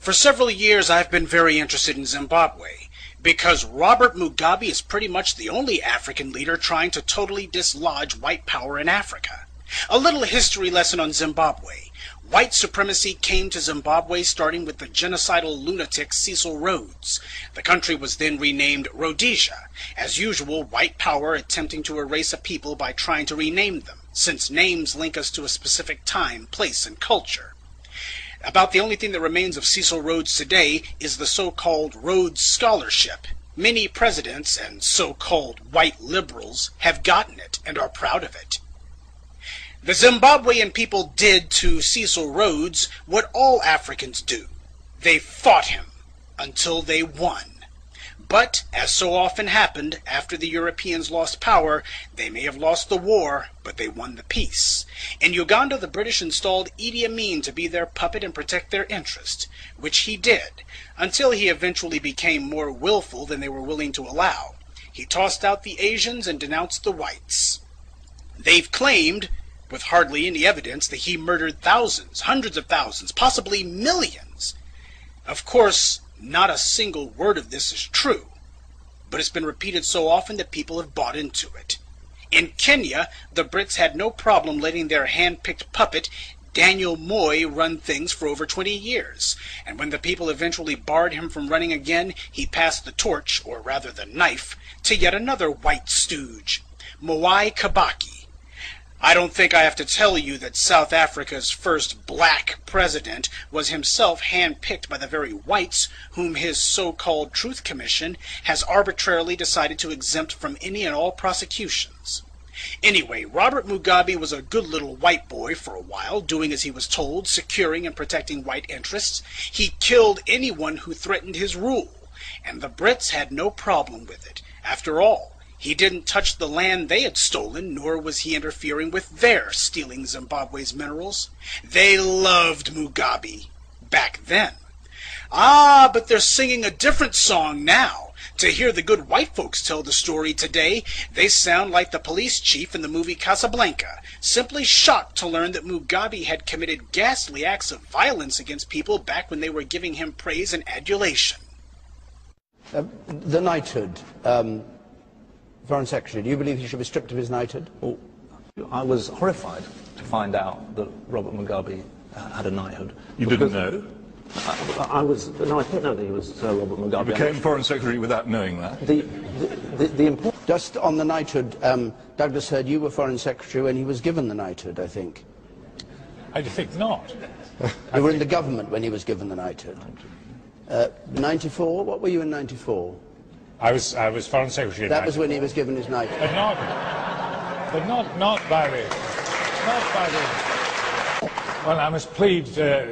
For several years I've been very interested in Zimbabwe, because Robert Mugabe is pretty much the only African leader trying to totally dislodge white power in Africa. A little history lesson on Zimbabwe. White supremacy came to Zimbabwe starting with the genocidal lunatic Cecil Rhodes. The country was then renamed Rhodesia. As usual, white power attempting to erase a people by trying to rename them, since names link us to a specific time, place, and culture. About the only thing that remains of Cecil Rhodes today is the so-called Rhodes Scholarship. Many presidents and so-called white liberals have gotten it and are proud of it. The Zimbabwean people did to Cecil Rhodes what all Africans do. They fought him until they won. But, as so often happened, after the Europeans lost power, they may have lost the war, but they won the peace. In Uganda, the British installed Idi Amin to be their puppet and protect their interest, which he did, until he eventually became more willful than they were willing to allow. He tossed out the Asians and denounced the whites. They've claimed, with hardly any evidence, that he murdered thousands, hundreds of thousands, possibly millions. Of course, not a single word of this is true, but it's been repeated so often that people have bought into it. In Kenya, the Brits had no problem letting their hand-picked puppet, Daniel Moi, run things for over 20 years, and when the people eventually barred him from running again, he passed the torch, or rather the knife, to yet another white stooge, Mwai Kibaki. I don't think I have to tell you that South Africa's first black president was himself handpicked by the very whites whom his so-called Truth Commission has arbitrarily decided to exempt from any and all prosecutions. Anyway, Robert Mugabe was a good little white boy for a while, doing as he was told, securing and protecting white interests. He killed anyone who threatened his rule, and the Brits had no problem with it. After all, he didn't touch the land they had stolen, nor was he interfering with their stealing Zimbabwe's minerals. They loved Mugabe back then. Ah, but they're singing a different song now. To hear the good white folks tell the story today, they sound like the police chief in the movie Casablanca, simply shocked to learn that Mugabe had committed ghastly acts of violence against people back when they were giving him praise and adulation. The knighthood. Foreign Secretary, do you believe he should be stripped of his knighthood? Well, I was horrified to find out that Robert Mugabe had a knighthood. You didn't know? No, I didn't know that he was Sir Robert Mugabe. You became Foreign Secretary without knowing that? The important... Just on the knighthood, Douglas heard you were Foreign Secretary when he was given the knighthood, I think. I think not. You were in the government when he was given the knighthood. 94? What were you in 94? I was Foreign Secretary. That was when he was given his knighthood. But not by the. Well, I must plead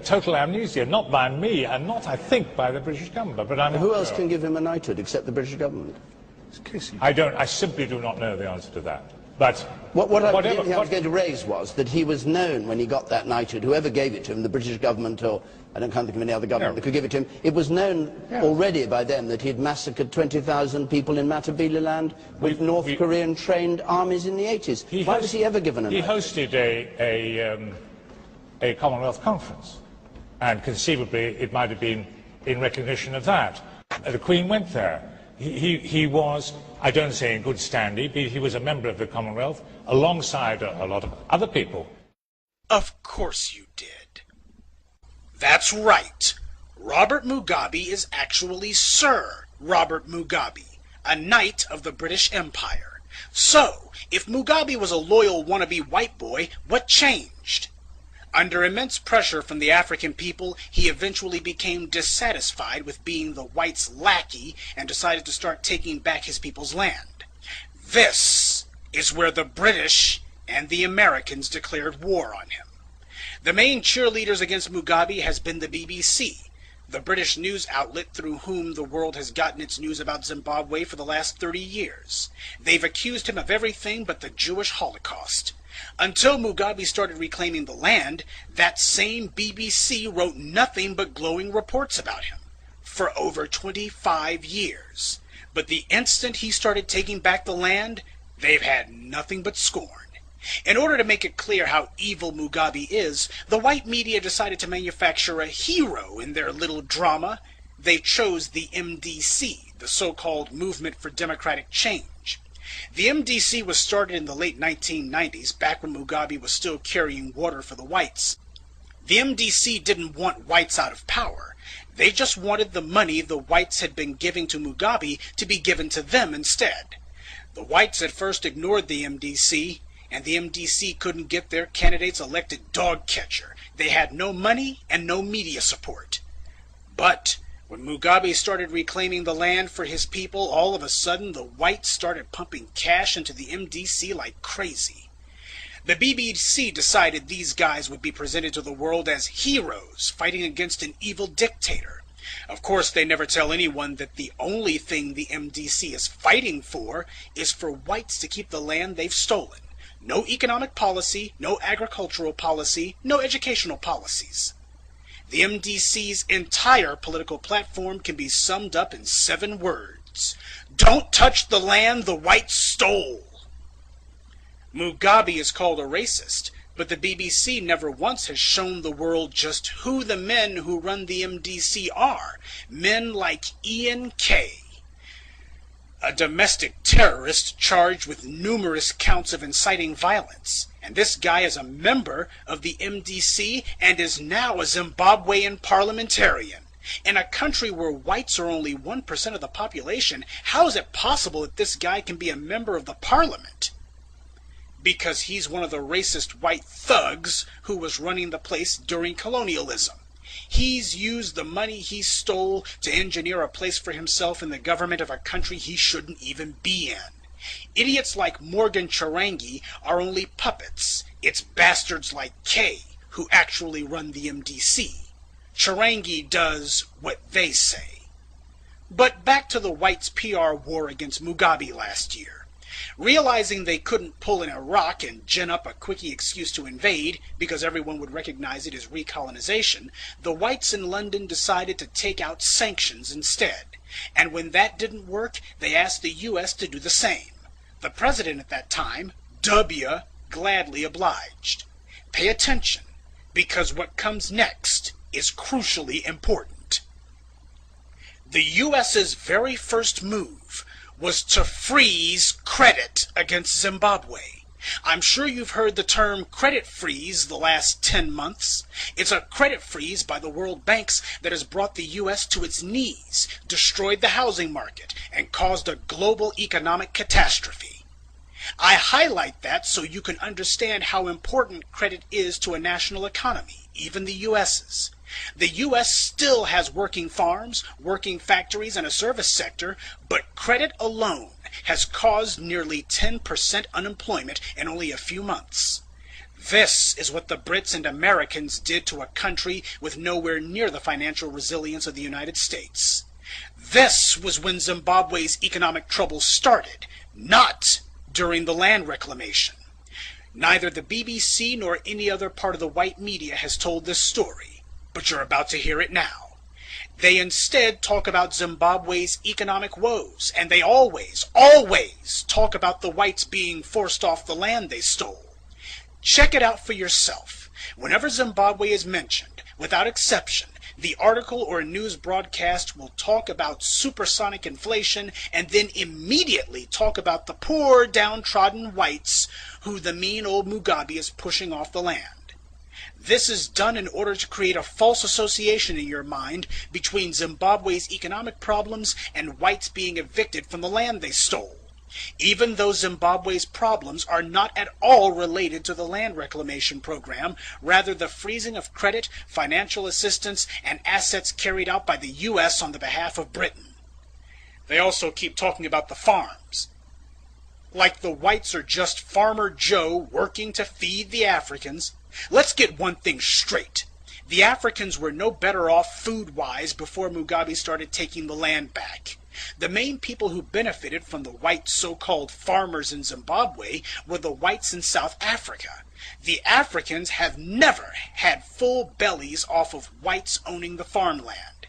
total amnesia, not by me, and not, I think, by the British government. But I'm Who not else sure. can give him a knighthood except the British government? I simply do not know the answer to that. But What I was going to raise was that he was known when he got that knighthood, whoever gave it to him, the British government or I can't think of any other government that could give it to him, it was known already by them that he had massacred 20,000 people in Matabeleland with North Korean trained armies in the 80s. Why was he ever given a knighthood? He hosted a Commonwealth conference, and conceivably it might have been in recognition of that. The Queen went there. He was, I don't say in good standing, but he was a member of the Commonwealth alongside a lot of other people. Of course you did. That's right. Robert Mugabe is actually Sir Robert Mugabe, a knight of the British Empire. So, if Mugabe was a loyal wannabe white boy, what changed? Under immense pressure from the African people, he eventually became dissatisfied with being the whites' lackey and decided to start taking back his people's land. This is where the British and the Americans declared war on him. The main cheerleaders against Mugabe has been the BBC, the British news outlet through whom the world has gotten its news about Zimbabwe for the last 30 years. They've accused him of everything but the Jewish Holocaust. Until Mugabe started reclaiming the land, that same BBC wrote nothing but glowing reports about him for over 25 years. But the instant he started taking back the land, they've had nothing but scorn. In order to make it clear how evil Mugabe is, the white media decided to manufacture a hero in their little drama. They chose the MDC, the so-called Movement for Democratic Change. The MDC was started in the late 1990s, back when Mugabe was still carrying water for the whites. The MDC didn't want whites out of power. They just wanted the money the whites had been giving to Mugabe to be given to them instead. The whites at first ignored the MDC, and the MDC couldn't get their candidates elected dog catcher. They had no money and no media support. But when Mugabe started reclaiming the land for his people, all of a sudden the whites started pumping cash into the MDC like crazy. The BBC decided these guys would be presented to the world as heroes fighting against an evil dictator. Of course, they never tell anyone that the only thing the MDC is fighting for is for whites to keep the land they've stolen. No economic policy, no agricultural policy, no educational policies. The MDC's entire political platform can be summed up in 7 words. Don't touch the land the whites stole. Mugabe is called a racist, but the BBC never once has shown the world just who the men who run the MDC are. Men like Ian Kay, a domestic terrorist charged with numerous counts of inciting violence. And this guy is a member of the MDC and is now a Zimbabwean parliamentarian. In a country where whites are only 1% of the population, how is it possible that this guy can be a member of the parliament? Because he's one of the racist white thugs who was running the place during colonialism. He's used the money he stole to engineer a place for himself in the government of a country he shouldn't even be in. Idiots like Morgan Chirangi are only puppets. It's bastards like Kay who actually run the MDC. Chirangi does what they say. But back to the whites' PR war against Mugabe last year. Realizing they couldn't pull in Iraq and gin up a quickie excuse to invade, because everyone would recognize it as recolonization, the whites in London decided to take out sanctions instead. And when that didn't work, they asked the US to do the same. The president at that time, W, gladly obliged. Pay attention, because what comes next is crucially important. The US's very first move was to freeze credit against Zimbabwe. I'm sure you've heard the term credit freeze the last 10 months. It's a credit freeze by the World Banks that has brought the U.S. to its knees, destroyed the housing market, and caused a global economic catastrophe. I highlight that so you can understand how important credit is to a national economy, even the U.S.'s. The U.S. still has working farms, working factories, and a service sector, but credit alone has caused nearly 10% unemployment in only a few months. This is what the Brits and Americans did to a country with nowhere near the financial resilience of the United States. This was when Zimbabwe's economic troubles started, not during the land reclamation. Neither the BBC nor any other part of the white media has told this story. But you're about to hear it now. They instead talk about Zimbabwe's economic woes, and they always talk about the whites being forced off the land they stole. Check it out for yourself. Whenever Zimbabwe is mentioned, without exception, the article or news broadcast will talk about supersonic inflation and then immediately talk about the poor, downtrodden whites who the mean old Mugabe is pushing off the land. This is done in order to create a false association in your mind between Zimbabwe's economic problems and whites being evicted from the land they stole, even though Zimbabwe's problems are not at all related to the land reclamation program, rather the freezing of credit, financial assistance, and assets carried out by the U.S. on the behalf of Britain. They also keep talking about the farms, like the whites are just Farmer Joe working to feed the Africans. Let's get one thing straight. The Africans were no better off food-wise before Mugabe started taking the land back. The main people who benefited from the white so-called farmers in Zimbabwe were the whites in South Africa. The Africans have never had full bellies off of whites owning the farmland.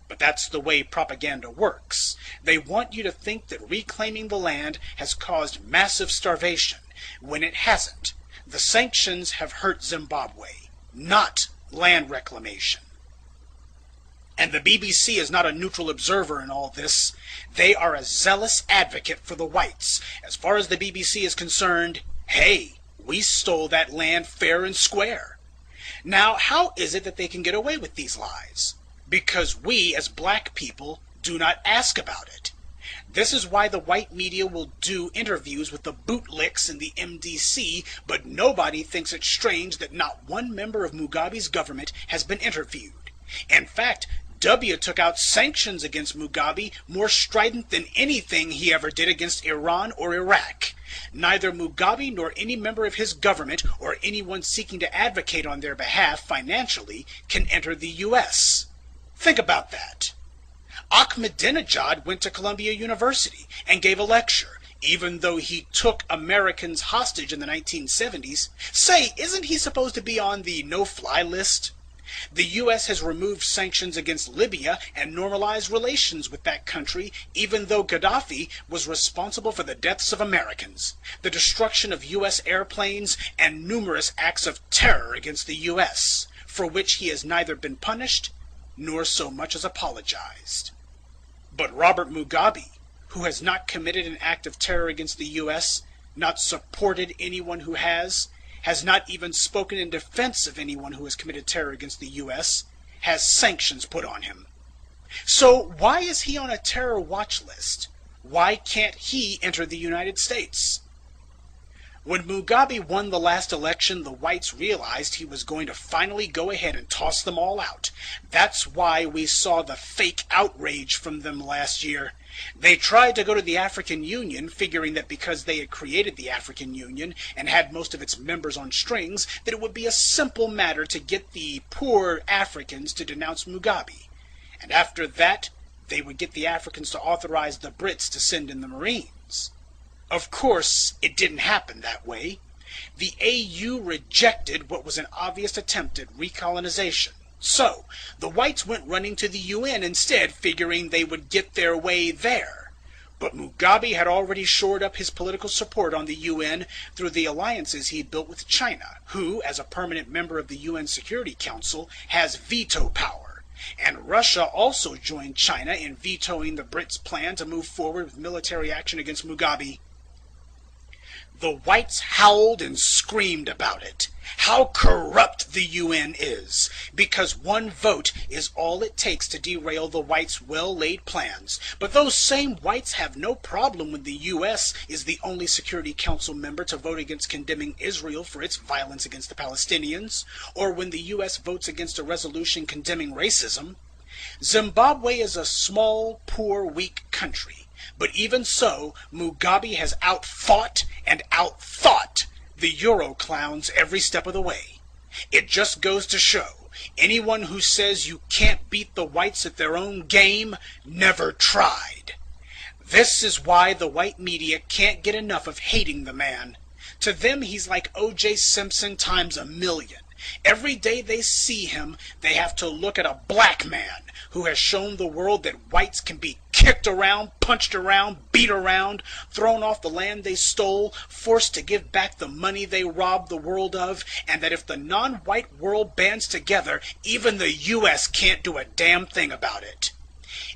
But that's the way propaganda works. They want you to think that reclaiming the land has caused massive starvation, when it hasn't. The sanctions have hurt Zimbabwe, not land reclamation. And the BBC is not a neutral observer in all this. They are a zealous advocate for the whites. As far as the BBC is concerned, hey, we stole that land fair and square. Now, how is it that they can get away with these lies? Because we, as black people, do not ask about it. This is why the white media will do interviews with the bootlicks in the MDC, but nobody thinks it strange that not one member of Mugabe's government has been interviewed. In fact, W took out sanctions against Mugabe more strident than anything he ever did against Iran or Iraq. Neither Mugabe nor any member of his government or anyone seeking to advocate on their behalf financially can enter the U.S. Think about that. Ahmadinejad went to Columbia University and gave a lecture, even though he took Americans hostage in the 1970s. Say, isn't he supposed to be on the no-fly list? The U.S. has removed sanctions against Libya and normalized relations with that country, even though Gaddafi was responsible for the deaths of Americans, the destruction of U.S. airplanes, and numerous acts of terror against the U.S., for which he has neither been punished nor so much as apologized. But Robert Mugabe, who has not committed an act of terror against the U.S., not supported anyone who has not even spoken in defense of anyone who has committed terror against the U.S., has sanctions put on him. So why is he on a terror watch list? Why can't he enter the United States? When Mugabe won the last election, the whites realized he was going to finally go ahead and toss them all out. That's why we saw the fake outrage from them last year. They tried to go to the African Union, figuring that because they had created the African Union and had most of its members on strings, that it would be a simple matter to get the poor Africans to denounce Mugabe. And after that, they would get the Africans to authorize the Brits to send in the Marines. Of course, it didn't happen that way. The AU rejected what was an obvious attempt at recolonization. So, the whites went running to the UN instead, figuring they would get their way there. But Mugabe had already shored up his political support on the UN through the alliances he built with China, who, as a permanent member of the UN Security Council, has veto power. And Russia also joined China in vetoing the Brits' plan to move forward with military action against Mugabe. The whites howled and screamed about it. How corrupt the UN is, because one vote is all it takes to derail the whites' well-laid plans. But those same whites have no problem when the US is the only Security Council member to vote against condemning Israel for its violence against the Palestinians, or when the US votes against a resolution condemning racism. Zimbabwe is a small, poor, weak country. But even so, Mugabe has outfought and outthought the Euro clowns every step of the way. It just goes to show, anyone who says you can't beat the whites at their own game never tried. This is why the white media can't get enough of hating the man. To them, he's like O.J. Simpson times 1,000,000. Every day they see him, they have to look at a black man who has shown the world that whites can be kicked around, punched around, beat around, thrown off the land they stole, forced to give back the money they robbed the world of, and that if the non-white world bands together, even the U.S. can't do a damn thing about it.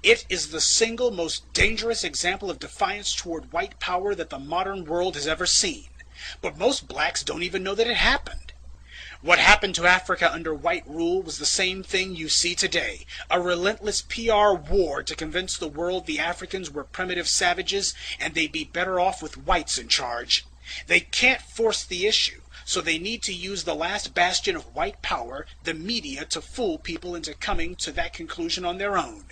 It is the single most dangerous example of defiance toward white power that the modern world has ever seen. But most blacks don't even know that it happened. What happened to Africa under white rule was the same thing you see today, a relentless PR war to convince the world the Africans were primitive savages and they'd be better off with whites in charge. They can't force the issue, so they need to use the last bastion of white power, the media, to fool people into coming to that conclusion on their own.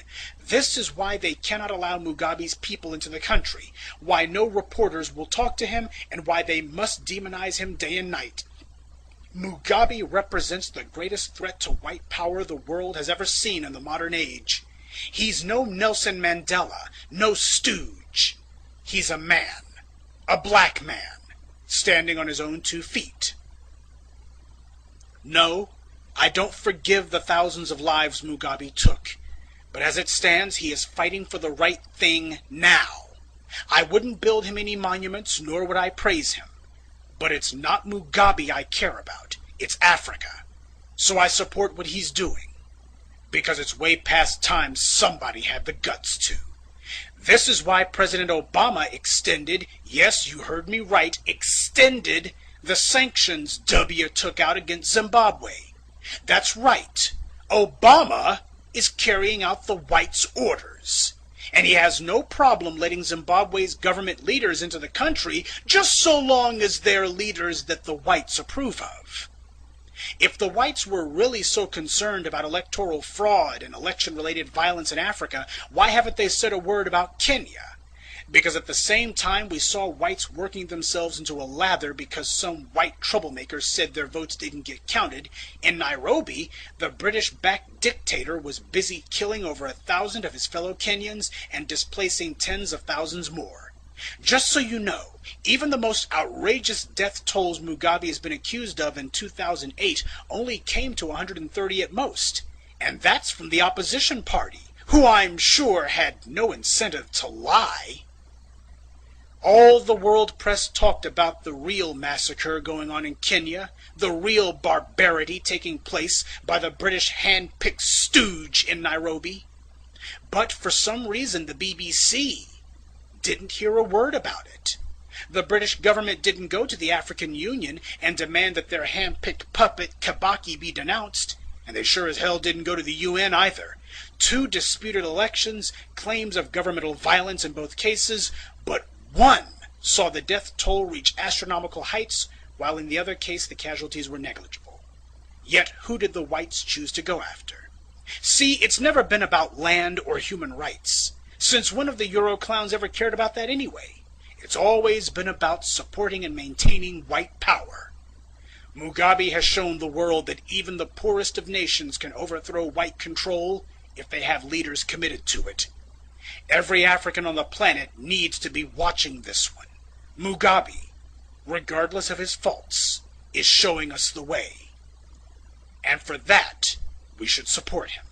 This is why they cannot allow Mugabe's people into the country, why no reporters will talk to him, and why they must demonize him day and night. Mugabe represents the greatest threat to white power the world has ever seen in the modern age. He's no Nelson Mandela, no stooge. He's a man, a black man, standing on his own 2 feet. No, I don't forgive the thousands of lives Mugabe took, but as it stands, he is fighting for the right thing now. I wouldn't build him any monuments, nor would I praise him. But it's not Mugabe I care about. It's Africa. So I support what he's doing. Because it's way past time somebody had the guts to. This is why President Obama extended, yes, you heard me right, extended the sanctions W took out against Zimbabwe. That's right. Obama is carrying out the whites' orders. And he has no problem letting Zimbabwe's government leaders into the country just so long as they're leaders that the whites approve of. If the whites were really so concerned about electoral fraud and election-related violence in Africa, why haven't they said a word about Kenya? Because at the same time we saw whites working themselves into a lather because some white troublemakers said their votes didn't get counted, in Nairobi, the British-backed dictator was busy killing over 1,000 of his fellow Kenyans and displacing tens of thousands more. Just so you know, even the most outrageous death tolls Mugabe has been accused of in 2008 only came to 130 at most. And that's from the opposition party, who I'm sure had no incentive to lie. All the world press talked about the real massacre going on in Kenya, the real barbarity taking place by the British hand-picked stooge in Nairobi. But for some reason the BBC didn't hear a word about it. The British government didn't go to the African Union and demand that their hand-picked puppet Kibaki be denounced, and they sure as hell didn't go to the UN either. 2 disputed elections, claims of governmental violence in both cases, but one saw the death toll reach astronomical heights, while in the other case the casualties were negligible. Yet who did the whites choose to go after? See, it's never been about land or human rights. Since when have the Euro clowns ever cared about that anyway? It's always been about supporting and maintaining white power. Mugabe has shown the world that even the poorest of nations can overthrow white control if they have leaders committed to it. Every African on the planet needs to be watching this one. Mugabe, regardless of his faults, is showing us the way. And for that, we should support him.